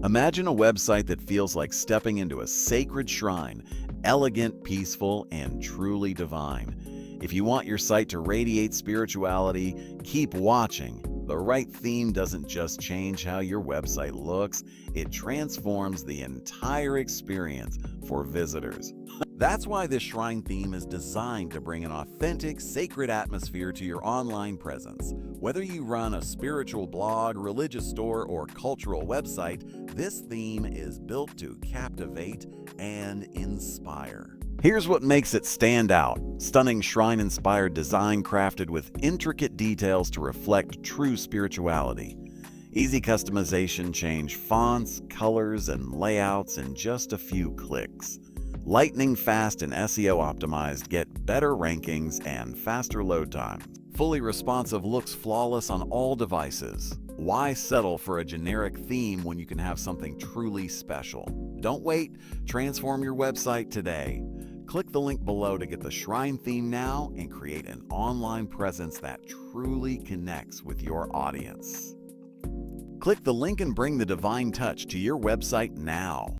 Imagine a website that feels like stepping into a sacred shrine, elegant, peaceful, and truly divine. If you want your site to radiate spirituality, keep watching. The right theme doesn't just change how your website looks, it transforms the entire experience for visitors. That's why this shrine theme is designed to bring an authentic, sacred atmosphere to your online presence. Whether you run a spiritual blog, religious store, or cultural website, this theme is built to captivate and inspire. Here's what makes it stand out. Stunning shrine-inspired design crafted with intricate details to reflect true spirituality. Easy customization, change fonts, colors, and layouts in just a few clicks. Lightning fast and SEO optimized, get better rankings and faster load times. Fully responsive, looks flawless on all devices. Why settle for a generic theme when you can have something truly special? Don't wait, transform your website today. Click the link below to get the Shrine theme now and create an online presence that truly connects with your audience. Click the link and bring the divine touch to your website now.